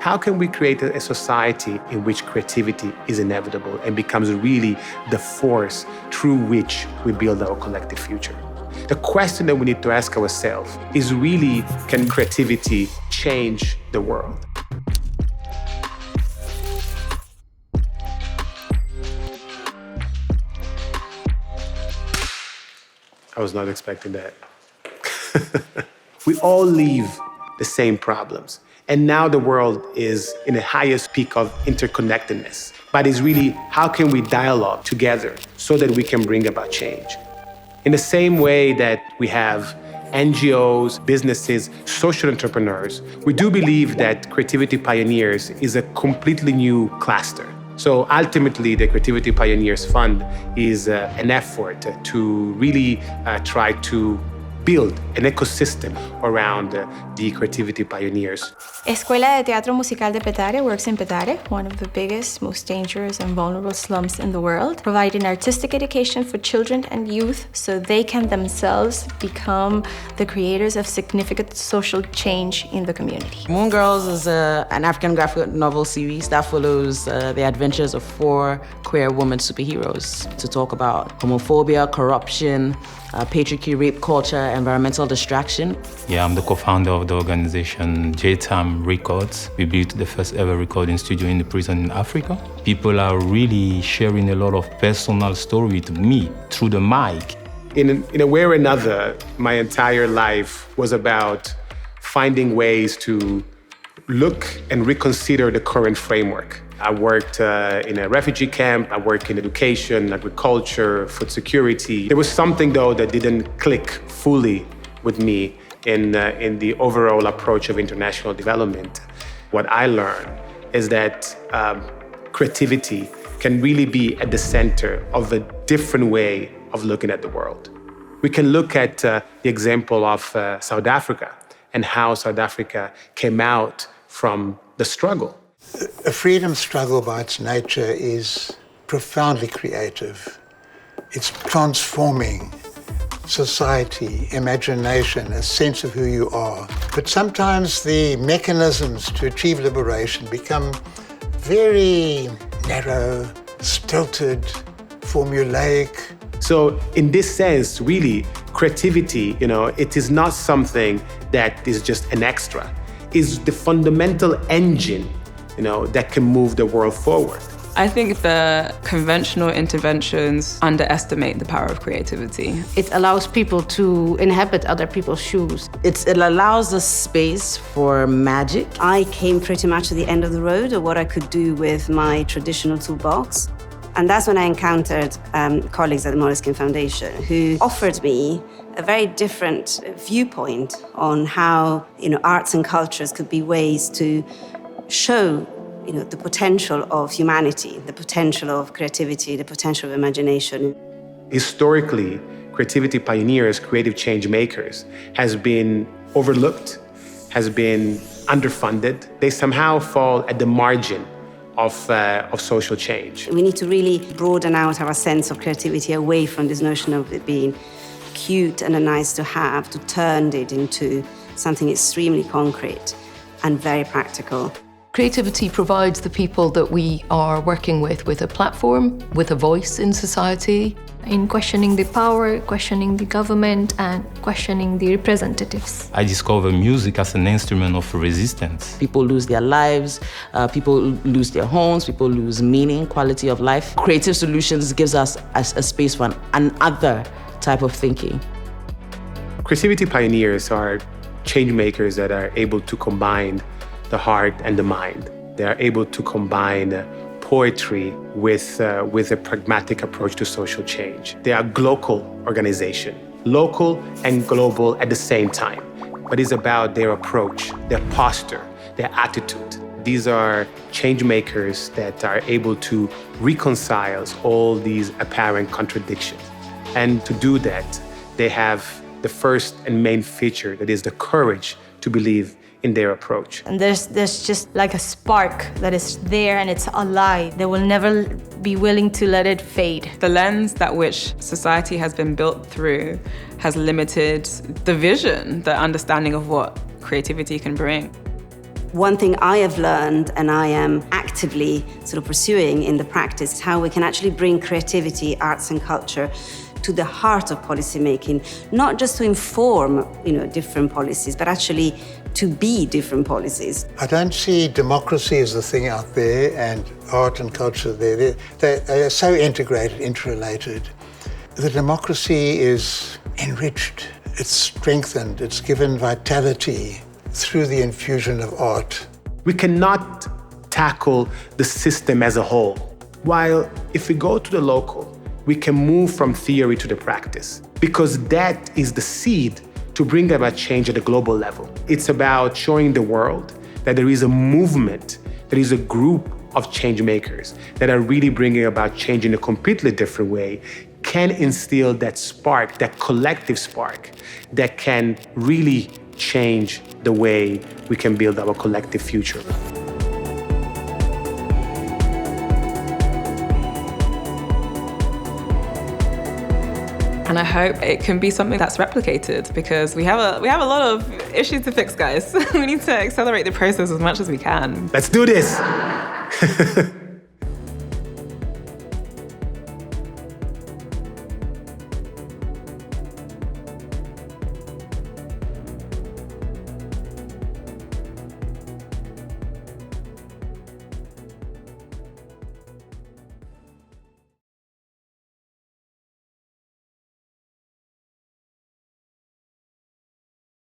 how can we create a society in which creativity is inevitable and becomes really the force through which we build our collective future? The question that we need to ask ourselves is really, can creativity change the world? I was not expecting that. We all live the same problems. And now the world is in the highest peak of interconnectedness. But it's really, how can we dialogue together so that we can bring about change? In the same way that we have NGOs, businesses, social entrepreneurs, we do believe that Creativity Pioneers is a completely new cluster. So ultimately, the Creativity Pioneers Fund is an effort to really try to build an ecosystem around the creativity pioneers. Escuela de Teatro Musical de Petare works in Petare, one of the biggest, most dangerous and vulnerable slums in the world, providing artistic education for children and youth so they can themselves become the creators of significant social change in the community. Moon Girls is an African graphic novel series that follows the adventures of 4 queer women superheroes to talk about homophobia, corruption, patriarchy, rape culture, environmental distraction. Yeah, I'm the co-founder of the organization JTAM Records. We built the first ever recording studio in the prison in Africa. People are really sharing a lot of personal story to me through the mic. In a way or another, my entire life was about finding ways to look and reconsider the current framework. I worked in a refugee camp, I worked in education, agriculture, food security. There was something, though, that didn't click fully with me in the overall approach of international development. What I learned is that creativity can really be at the center of a different way of looking at the world. We can look at the example of South Africa and how South Africa came out from the struggle. A freedom struggle by its nature is profoundly creative. It's transforming society, imagination, a sense of who you are. But sometimes the mechanisms to achieve liberation become very narrow, stilted, formulaic. So in this sense, really, creativity, it is not something that is just an extra. It's the fundamental engine that can move the world forward. I think the conventional interventions underestimate the power of creativity. It allows people to inhabit other people's shoes. It allows a space for magic. I came pretty much to the end of the road of what I could do with my traditional toolbox. And that's when I encountered colleagues at the Moleskine Foundation who offered me a very different viewpoint on how arts and cultures could be ways to show the potential of humanity, the potential of creativity, the potential of imagination. Historically, creativity pioneers, creative change makers, has been overlooked, has been underfunded. They somehow fall at the margin of social change. We need to really broaden out our sense of creativity away from this notion of it being cute and a nice to have, to turn it into something extremely concrete and very practical. Creativity provides the people that we are working with a platform, with a voice in society. In questioning the power, questioning the government, and questioning the representatives. I discover music as an instrument of resistance. People lose their lives, people lose their homes, people lose meaning, quality of life. Creative solutions gives us a space for another type of thinking. Creativity pioneers are change makers that are able to combine the heart and the mind. They are able to combine poetry with a pragmatic approach to social change. They are a global organization, local and global at the same time. But it's about their approach, their posture, their attitude. These are change makers that are able to reconcile all these apparent contradictions. And to do that, they have the first and main feature, that is the courage to believe in their approach. And there's just like a spark that is there and it's alive. They will never be willing to let it fade. The lens that which society has been built through has limited the vision, the understanding of what creativity can bring. One thing I have learned and I am actively sort of pursuing in the practice is how we can actually bring creativity, arts and culture to the heart of policymaking, not just to inform, different policies, but actually to be different policies. I don't see democracy as the thing out there and art and culture there. They're so integrated, interrelated. The democracy is enriched, it's strengthened, it's given vitality through the infusion of art. We cannot tackle the system as a whole. While if we go to the local, we can move from theory to the practice, because that is the seed to bring about change at a global level. It's about showing the world that there is a movement, there is a group of change makers that are really bringing about change in a completely different way, can instill that spark, that collective spark that can really change the way we can build our collective future. And I hope it can be something that's replicated, because we have a lot of issues to fix, guys. We need to accelerate the process as much as we can. Let's do this.